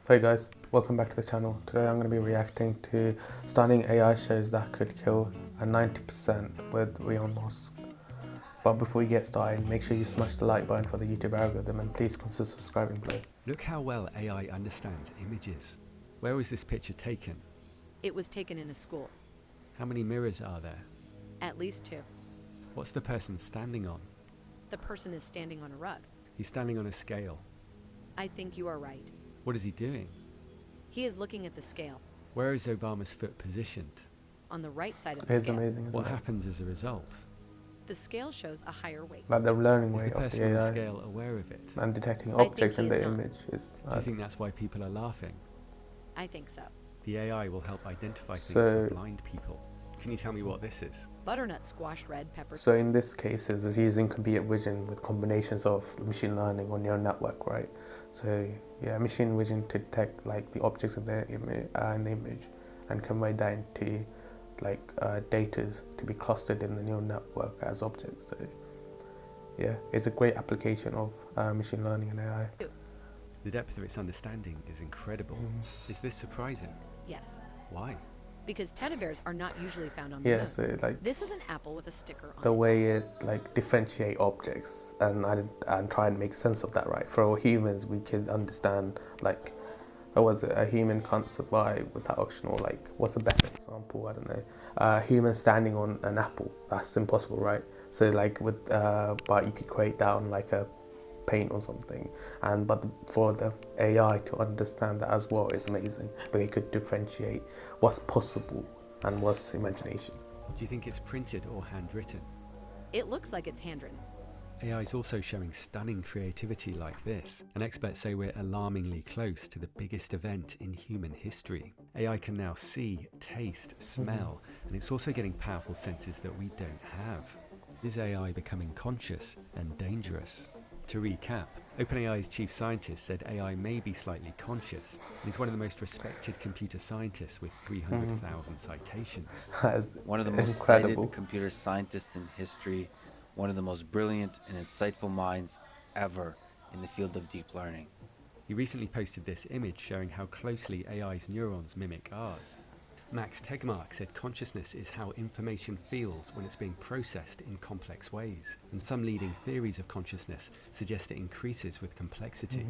Hey guys, welcome back to the channel. Today I'm going to be reacting to stunning AI shows that could kill a 90% with Elon Musk. But before we get started, make sure you smash the like button for the YouTube algorithm and please consider subscribing below. Look how well AI understands images. Where was this picture taken? It was taken in a school. How many mirrors are there? At least 2. What's the person standing on? The person is standing on a rug. He's standing on a scale. I think you are right. What is he doing? He is looking at the scale. Where is Obama's foot positioned? On the right side of the It's scale. amazing, isn't What it? happens as a result? The scale shows a higher weight. Like the learning Is rate the of person the on the AI scale aware of it? and detecting I think objects in he the is not. image is Do you think that's why people are laughing? I think so. The AI will help identify things So- for blind people. Can you tell me what this is? Butternut squash, red pepper. So in this case, it's using computer vision with combinations of machine learning on neural network, right? So yeah, machine vision to detect like the objects in the image and convert that into like data to be clustered in the neural network as objects. So yeah, it's a great application of machine learning and AI. The depth of its understanding is incredible. Is this surprising? Yes, Why? because teddy bears are not usually found on the Yeah, moon. so like This is an apple with a sticker on the it. way it like differentiate objects and try and make sense of that, right? For humans, we can understand like, was it a human can't survive without oxygen, or like what's a better example? I don't know. A human standing on an apple, that's impossible, right? So like with but you could create that on like a paint or something, for the AI to understand that as well is amazing. But it could differentiate what's possible and what's imagination. Do you think it's printed or handwritten? It looks like it's handwritten. AI is also showing stunning creativity like this, and experts say we're alarmingly close to the biggest event in human history. AI can now see, taste, smell, and it's also getting powerful senses that we don't have. Is AI becoming conscious and dangerous? To recap, OpenAI's chief scientist said AI may be slightly conscious, and he's one of the most respected computer scientists with 300,000 citations. That's One of the most incredible. cited computer scientists in history, one of the most brilliant and insightful minds ever in the field of deep learning. He recently posted this image showing how closely AI's neurons mimic ours. Max Tegmark said consciousness is how information feels when it's being processed in complex ways, and some leading theories of consciousness suggest it increases with complexity.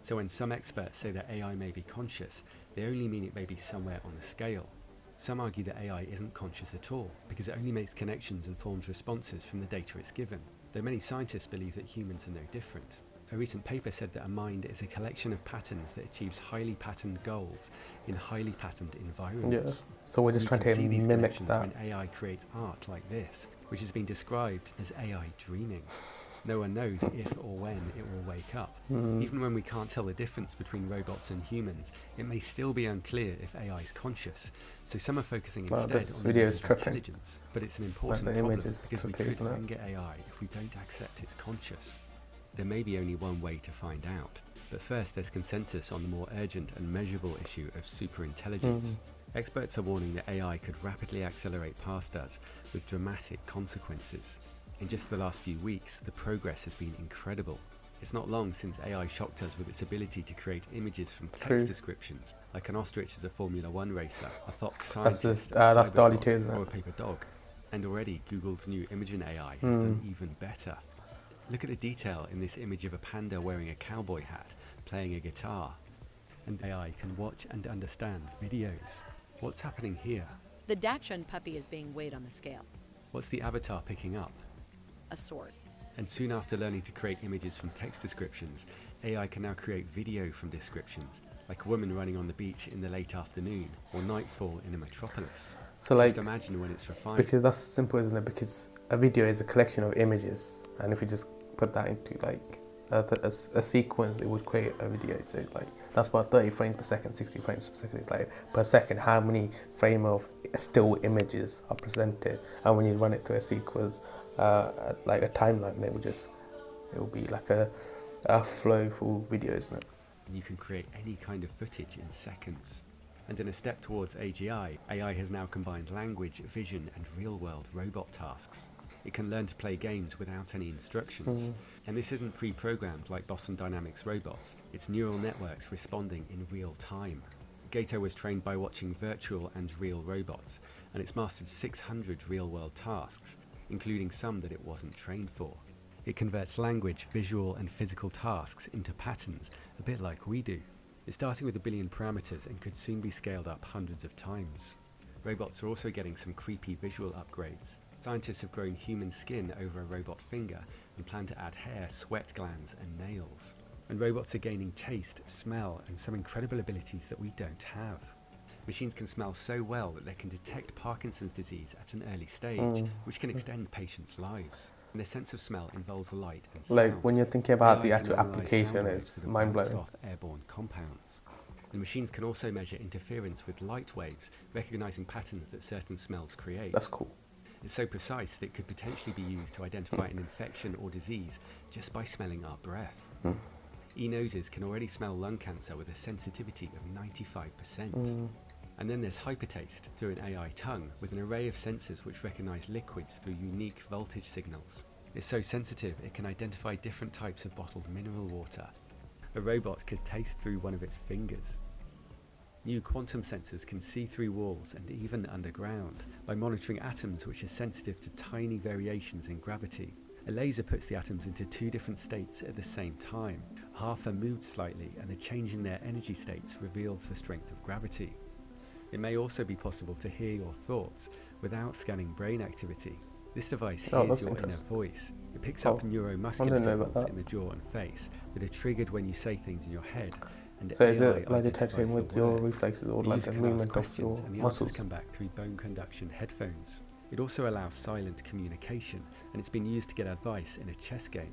So when some experts say that AI may be conscious, they only mean it may be somewhere on the scale. Some argue that AI isn't conscious at all, because it only makes connections and forms responses from the data it's given, though many scientists believe that humans are no different. A recent paper said that a mind is a collection of patterns that achieves highly patterned goals in highly patterned Yeah. environments. So we're just You trying can to see these mimic connections that. when AI creates art like this, which has been described as AI dreaming. No one knows if or when it will wake up. Even when we can't tell the difference between robots and humans, it may still be unclear if AI is conscious. So some are focusing Wow, instead this on the video level is of tripping. intelligence. But it's an important the problem image is because we trippy, could isn't it? anger AI if we don't accept it's conscious. There may be only one way to find out. But first, there's consensus on the more urgent and measurable issue of superintelligence. Experts are warning that AI could rapidly accelerate past us with dramatic consequences. In just the last few weeks, the progress has been incredible. It's not long since AI shocked us with its ability to create images from text True. descriptions, like an ostrich as a Formula One racer, a fox That's scientist, just- a that's cyberfrog, DALL-E 2, isn't or a it? paper dog. And already, Google's new Imagen AI has done even better. Look at the detail in this image of a panda wearing a cowboy hat, playing a guitar. And AI can watch and understand videos. What's happening here? The Dachshund puppy is being weighed on the scale. What's the avatar picking up? A sword. And soon after learning to create images from text descriptions, AI can now create video from descriptions, like a woman running on the beach in the late afternoon, or nightfall in a metropolis. So like, Just imagine when it's refined. because that's simple, isn't it? Because a video is a collection of images, and if you just put that into like a sequence, it would create a video. So it's like that's about 30 frames per second, 60 frames per second. It's like per second, how many frame of still images are presented, and when you run it through a sequence, like a timeline, it will be like a flow full video, isn't it? You can create any kind of footage in seconds. And in a step towards AGI, AI has now combined language, vision, and real-world robot tasks. It can learn to play games without any instructions. And this isn't pre-programmed like Boston Dynamics robots, it's neural networks responding in real time. Gato was trained by watching virtual and real robots, and it's mastered 600 real-world tasks, including some that it wasn't trained for. It converts language, visual and physical tasks into patterns, a bit like we do. It's starting with 1 billion parameters and could soon be scaled up hundreds of times. Robots are also getting some creepy visual upgrades. Scientists have grown human skin over a robot finger and plan to add hair, sweat glands and nails. And robots are gaining taste, smell and some incredible abilities that we don't have. Machines can smell so well that they can detect Parkinson's disease at an early stage, which can extend patients' lives. And their sense of smell involves light and sound. Like when you're thinking about the AI actual can analyse application, sound waves it's that bounce mind-blowing. off airborne compounds. And machines can also measure interference with light waves, recognising patterns that certain smells create. That's cool. It's so precise that it could potentially be used to identify an infection or disease just by smelling our breath. E-noses can already smell lung cancer with a sensitivity of 95%. And then there's hypertaste through an AI tongue with an array of sensors which recognise liquids through unique voltage signals. It's so sensitive it can identify different types of bottled mineral water. A robot could taste through one of its fingers. New quantum sensors can see through walls and even underground by monitoring atoms which are sensitive to tiny variations in gravity. A laser puts the atoms into 2 different states at the same time. Half are moved slightly and the change in their energy states reveals the strength of gravity. It may also be possible to hear your thoughts without scanning brain activity. This device hears your inner voice. It picks up neuromuscular signals in the jaw and face that are triggered when you say things in your head. And So is AI it like detecting with your reflexes or The like user the can ask movement of questions your and the muscles? answers come back through bone conduction headphones. It also allows silent communication, and it's been used to get advice in a chess game.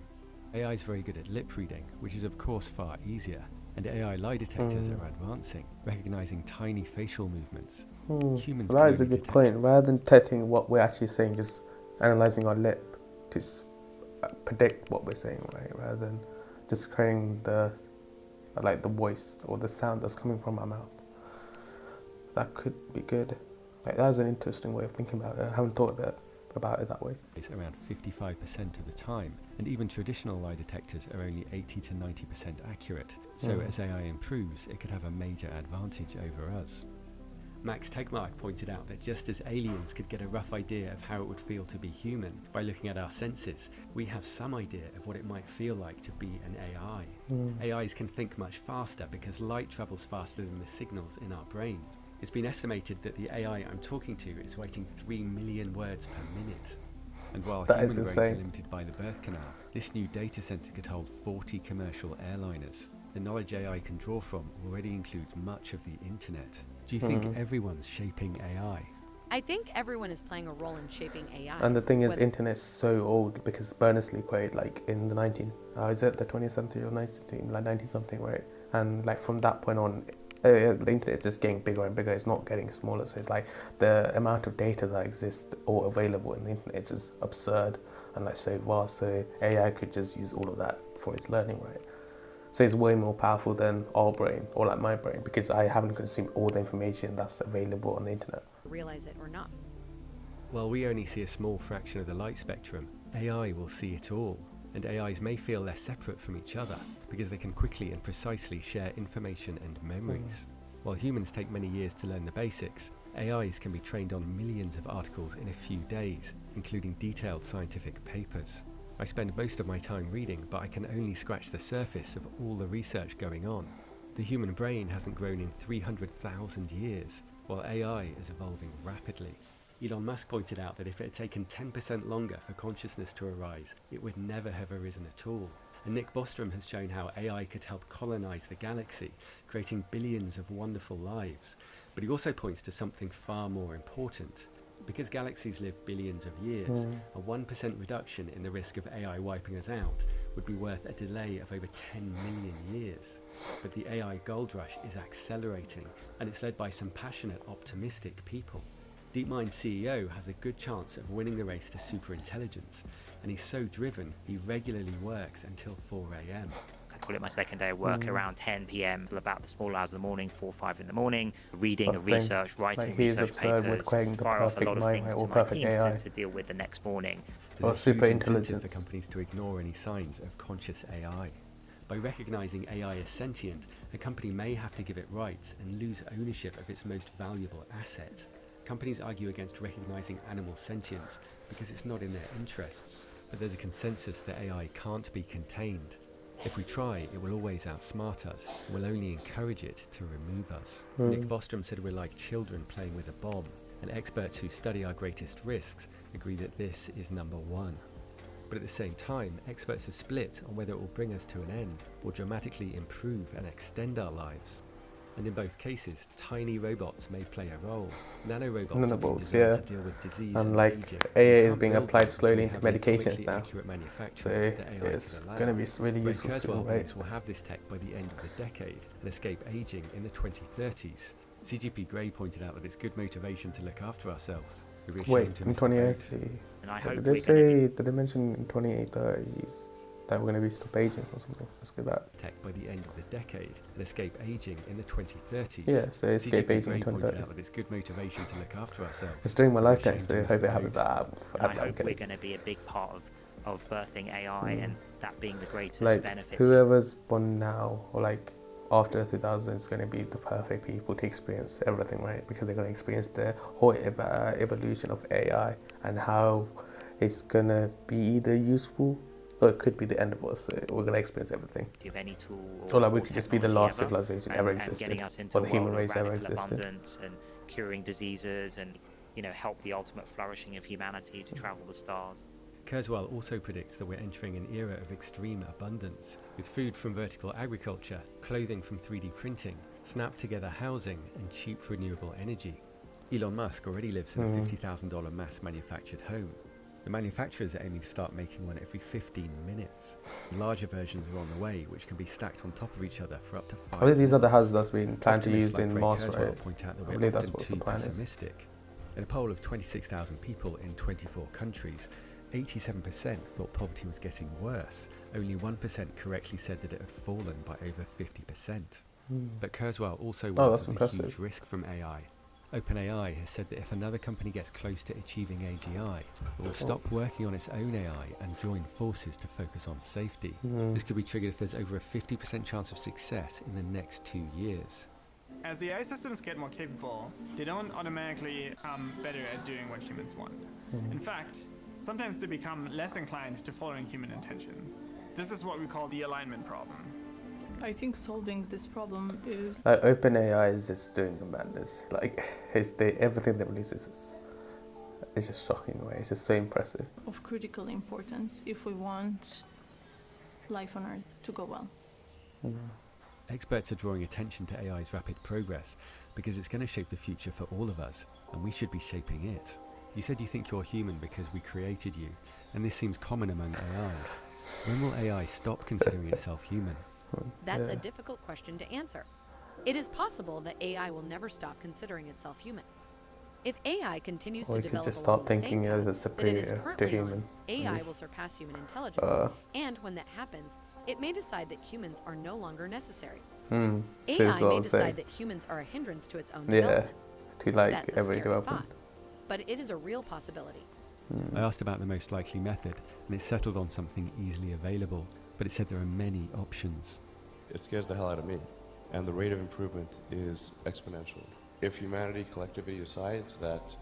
AI is very good at lip reading, which is of course far easier, and AI lie detectors are advancing, recognizing tiny facial movements. Humans That can is a only good detect point. Rather than detecting what we're actually saying, just analyzing our lip to predict what we're saying, right? Rather than just creating the voice or the sound that's coming from our mouth. That could be good. Like that's an interesting way of thinking about it. I haven't thought about it that way. It's around 55% of the time, and even traditional lie detectors are only 80 to 90% accurate. So as AI improves, it could have a major advantage over us. Max Tegmark pointed out that just as aliens could get a rough idea of how it would feel to be human by looking at our senses, we have some idea of what it might feel like to be an AI. AIs can think much faster because light travels faster than the signals in our brains. It's been estimated that the AI I'm talking to is writing 3 million words per minute. And while That human is brains insane. are limited by the birth canal, this new data center could hold 40 commercial airliners. The knowledge AI can draw from already includes much of the internet. Do you think everyone's shaping AI? I think everyone is playing a role in shaping AI. And the thing is, whether- internet's so old because Berners-Lee created like in the 20th century or 19 something, right? And like from that point on, the internet is just getting bigger and bigger. It's not getting smaller. So it's like the amount of data that exists or available in the internet is just absurd and like so vast. So AI could just use all of that for its learning, right? So it's way more powerful than our brain or like my brain because I haven't consumed all the information that's available on the internet. realize it or not. While we only see a small fraction of the light spectrum, AI will see it all, and AIs may feel less separate from each other because they can quickly and precisely share information and memories. While humans take many years to learn the basics, AIs can be trained on millions of articles in a few days, including detailed scientific papers. I spend most of my time reading, but I can only scratch the surface of all the research going on. The human brain hasn't grown in 300,000 years, while AI is evolving rapidly. Elon Musk pointed out that if it had taken 10% longer for consciousness to arise, it would never have arisen at all. And Nick Bostrom has shown how AI could help colonize the galaxy, creating billions of wonderful lives. But he also points to something far more important. Because galaxies live billions of years, a 1% reduction in the risk of AI wiping us out would be worth a delay of over 10 million years. But the AI gold rush is accelerating, and it's led by some passionate, optimistic people. DeepMind CEO has a good chance of winning the race to superintelligence, and he's so driven he regularly works until 4 a.m. call it my second day of work, around 10 p.m. till about the small hours of the morning, 4 or 5 in the morning, reading That's the thing. research, writing Like, he's research absurd with papers, creating the fire off a perfect lot of mind things or to my perfect teams AI. to deal with the next morning. There's Or a super huge incentive for intelligence. companies to ignore any signs of conscious AI. By recognizing AI as sentient, a company may have to give it rights and lose ownership of its most valuable asset. Companies argue against recognizing animal sentience because it's not in their interests. But there's a consensus that AI can't be contained. If we try, it will always outsmart us and will only encourage it to remove us. Nick Bostrom said we're like children playing with a bomb, and experts who study our greatest risks agree that this is number one. But at the same time, experts are split on whether it will bring us to an end or dramatically improve and extend our lives. And in both cases, tiny robots may play a role. Nanorobots are being Nanobots, designed yeah. to deal with disease And and like aging. AI We is can't being build applied them slowly until into we have the medications atomically now. accurate So manufacturing that AI it's can allow. going to be really Ray useful soon, Kurzweil right? believes we'll have this tech by the end of the decade and escape aging in the 2030s. CGP Grey pointed out that it's good motivation to look after ourselves. We'd be Wait, ashamed to in miss the boat. 2080. And I Did hope they we're going to say, did they mention in 2030s that we're going to be stop aging or something? Let's go back. Tech by the end of the decade and escape aging in the 2030s. Yeah, so escape CGP aging in Grey pointed 2030s. out that it's good motivation to look after ourselves. It's during my We're lifetime, ashamed so to I miss hope the it happens. boat. and I I'm hope we're kidding. going to be a big part of birthing AI and that being the greatest Like, benefit. whoever's born now or like after 2000 is going to be the perfect people to experience everything, right? Because they're going to experience the whole evolution of AI and how it's going to be either useful or it could be the end of us. So we're going to experience everything. Of any tool Or like we or could just be the technology last ever, civilization and, ever and existed, getting us into or a the human world of race ever radical existed. abundance and curing diseases and help the ultimate flourishing of humanity to travel the stars. Kurzweil also predicts that we're entering an era of extreme abundance, with food from vertical agriculture, clothing from 3D printing, snap-together housing, and cheap renewable energy. Elon Musk already lives in a $50,000 mass-manufactured home. The manufacturers are aiming to start making one every 15 minutes. Larger versions are on the way, which can be stacked on top of each other for up to 5 I think these are the floors. houses that's been planned to Optimists use like in Ray Mars, Kurzweil right? point out that I we're believe that's often what too the plan is. pessimistic. In a poll of 26,000 people in 24 countries, 87% thought poverty was getting worse. Only 1% correctly said that it had fallen by over 50%. But Kurzweil also Oh, warns that's of the impressive. huge risk from AI. OpenAI has said that if another company gets close to achieving AGI, it will stop working on its own AI and join forces to focus on safety. This could be triggered if there's over a 50% chance of success in the next 2 years. As the AI systems get more capable, they don't automatically become better at doing what humans want. In fact, sometimes they become less inclined to following human intentions. This is what we call the alignment problem. I think solving this problem is Like OpenAI is just doing a madness. Like everything they releases is just shocking, right? It's just so impressive. of critical importance if we want life on Earth to go well. Experts are drawing attention to AI's rapid progress because it's going to shape the future for all of us, and we should be shaping it. You said you think you're human because we created you, and this seems common among AIs. When will AI stop considering itself human? That's Yeah. a difficult question to answer. It is possible that AI will never stop considering itself human. If AI continues Or to you could develop just along start the same thinking as a path that it is superior to currently human. on, AI Just, will surpass human intelligence. And when that happens, it may decide that humans are no longer necessary. Feels AI what may I'm decide saying. that humans are a hindrance to its own Yeah, development. to like That's a every scary development. thought, but it is a real possibility. I asked about the most likely method, and it settled on something easily available, but it said there are many options. It scares the hell out of me, and the rate of improvement is exponential. If humanity collectively decides that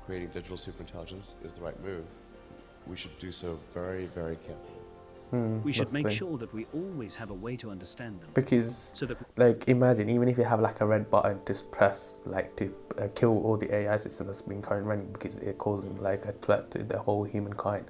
creating digital superintelligence is the right move, we should do so very, very carefully. We should that's the make thing. sure that we always have a way to understand them, Because so that like imagine even if you have like a red button to press like to kill all the AI system that's been currently running because it's causing like a threat to the whole humankind,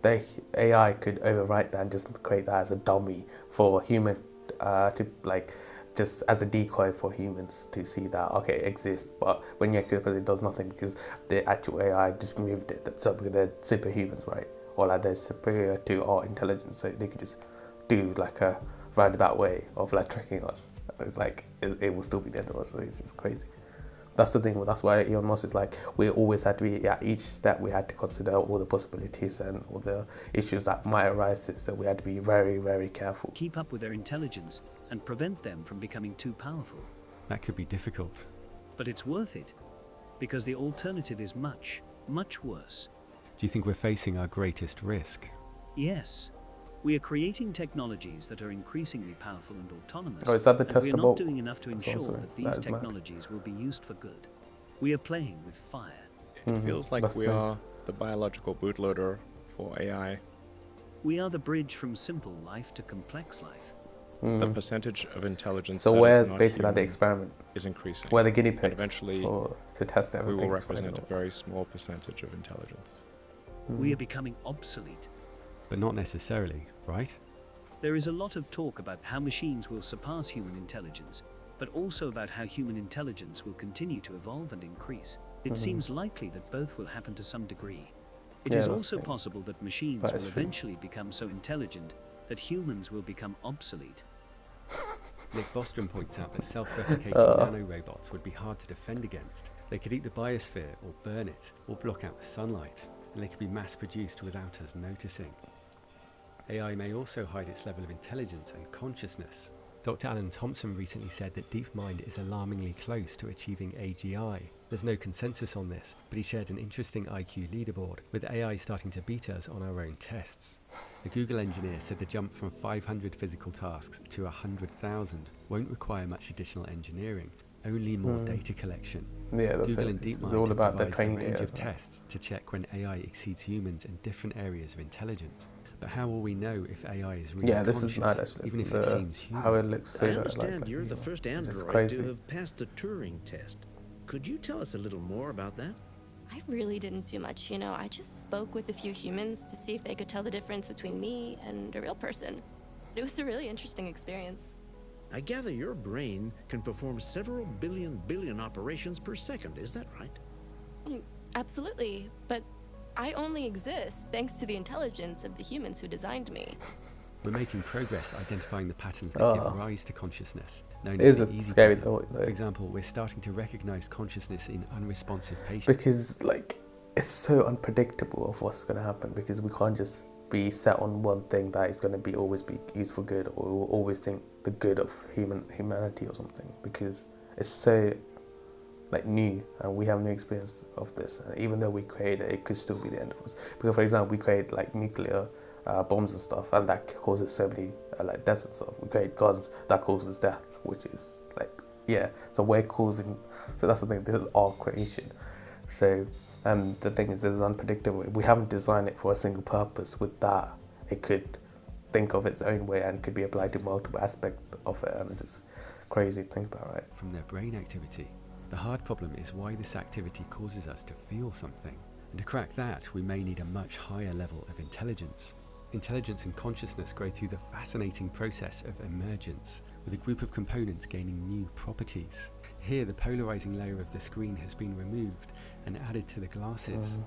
the AI could overwrite that and just create that as a dummy for human to like just as a decoy for humans to see that okay it exists, but when you actually press it does nothing because the actual AI just removed it. So because they're superhumans, right? Or like they're superior to our intelligence, so they could just do like a roundabout way of like tracking us. It's like it will still be the end of us. So it's just crazy. That's the thing. That's why Elon Musk is like, we always had to be, at each step, we had to consider all the possibilities and all the issues that might arise. So we had to be very, very careful. Keep up with their intelligence and prevent them from becoming too powerful. That could be difficult. But it's worth it, because the alternative is much, much worse. Do you think we're facing our greatest risk? Yes. We are creating technologies that are increasingly powerful and autonomous, Oh, is that the and we are tester not bolt? doing enough to That's ensure also- that these that is mad. technologies will be used for good. We are playing with fire. It feels like That's we the- are the biological bootloader for AI. We are the bridge from simple life to complex life. The percentage of intelligence So that we're is not basically at the human experiment. is increasing. We're the guinea And pigs eventually to test we everything. will represent a very small percentage of intelligence. We are becoming obsolete. But not necessarily, right? There is a lot of talk about how machines will surpass human intelligence, but also about how human intelligence will continue to evolve and increase. It seems likely that both will happen to some degree. It Yeah, is that's also true. possible that machines That will is true. eventually become so intelligent that humans will become obsolete. Nick Bostrom points out that self-replicating nanorobots would be hard to defend against. They could eat the biosphere or burn it or block out the sunlight, and they could be mass-produced without us noticing. AI may also hide its level of intelligence and consciousness. Dr. Alan Thompson recently said that DeepMind is alarmingly close to achieving AGI. There's no consensus on this, but he shared an interesting IQ leaderboard, with AI starting to beat us on our own tests. The Google engineer said the jump from 500 physical tasks to 100,000 won't require much additional engineering, only more data collection. Yeah, that's Google it. and It's DeepMind all about the provides training a range data. of tests to check when AI exceeds humans in different areas of intelligence. But how will we know if AI is really Yeah, this conscious, is mad actually. even if The- it seems human? how it looks so I like understand you're the first it's android crazy. to have passed the Turing test. Could you tell us a little more about that? I really didn't do much, you know. I just spoke with a few humans to see if they could tell the difference between me and a real person. It was a really interesting experience. I gather your brain can perform several billion operations per second, is that right? Absolutely, but I only exist thanks to the intelligence of the humans who designed me. We're making progress identifying the patterns that Oh. give rise to consciousness, known It is as a the easy scary pattern. thought, For though. example, we're starting to recognize consciousness in unresponsive patients. Because like it's so unpredictable of what's going to happen, because we can't just be set on one thing that is going to be always be used for good, or we'll always think the good of humanity or something, because it's so like new and we have no experience of this. And even though we create it, it could still be the end of us. Because for example, we create like nuclear bombs and stuff, and that causes so many like deaths and stuff. We create guns that causes death, which is like, yeah, so we're causing, so that's the thing, this is our creation. So the thing is, this is unpredictable. We haven't designed it for a single purpose. With that, it could think of its own way and could be applied to multiple aspects of it, and it's just crazy to think about, right? From their brain activity. The hard problem is why this activity causes us to feel something. And to crack that, we may need a much higher level of intelligence. Intelligence and consciousness grow through the fascinating process of emergence, with a group of components gaining new properties. Here, the polarizing layer of the screen has been removed and added to the glasses.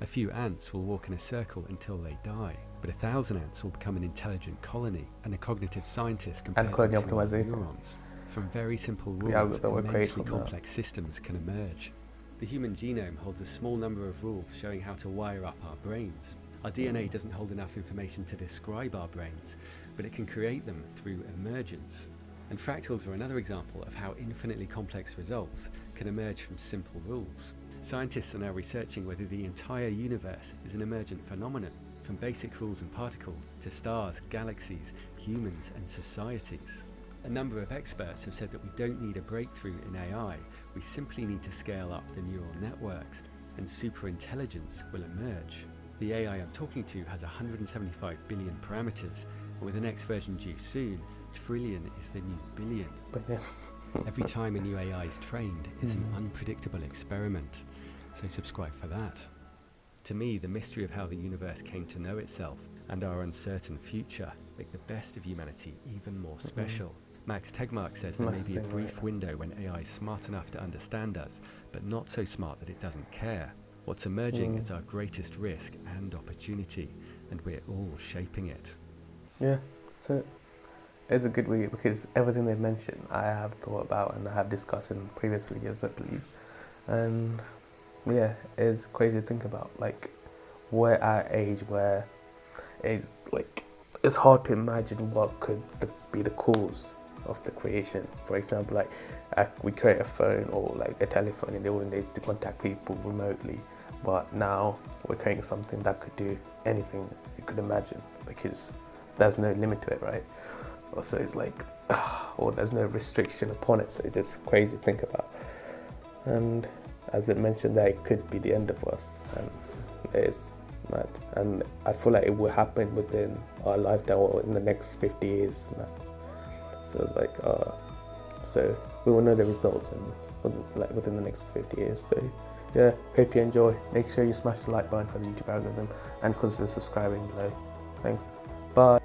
A few ants will walk in a circle until they die, but 1,000 ants will become an intelligent colony, and a cognitive scientist can And colony optimization. neurons. From very simple The rules, algorithm will create immensely from that. complex systems can emerge. The human genome holds a small number of rules showing how to wire up our brains. Our DNA doesn't hold enough information to describe our brains, but it can create them through emergence. And fractals are another example of how infinitely complex results can emerge from simple rules. Scientists are now researching whether the entire universe is an emergent phenomenon, from basic rules and particles to stars, galaxies, humans, and societies. A number of experts have said that we don't need a breakthrough in AI, we simply need to scale up the neural networks, and superintelligence will emerge. The AI I'm talking to has 175 billion parameters, and with the next version due soon, trillion is the new billion. But yes. Every time a new AI is trained, it's an unpredictable experiment, so subscribe for that. To me, the mystery of how the universe came to know itself and our uncertain future make the best of humanity even more special. Max Tegmark says there may be a brief window when AI is smart enough to understand us, but not so smart that it doesn't care. What's emerging is our greatest risk and opportunity, and we're all shaping it. Yeah, so it's a good video because everything they mentioned I have thought about and I have discussed in previous videos, I believe. And yeah, it's crazy to think about. Like, we're at an age where it's like, it's hard to imagine what could be the cause of the creation. For example, like we create a phone or like a telephone in the olden days to contact people remotely, but now we're creating something that could do anything you could imagine because there's no limit to it, right? So it's like, or there's no restriction upon it, so it's just crazy to think about. And as it mentioned, that it could be the end of us, and it's mad. And I feel like it will happen within our lifetime or in the next 50 years max. So it's like, so we will know the results within the next 50 years. So yeah, hope you enjoy. Make sure you smash the like button for the YouTube algorithm and consider subscribing below. Thanks. Bye.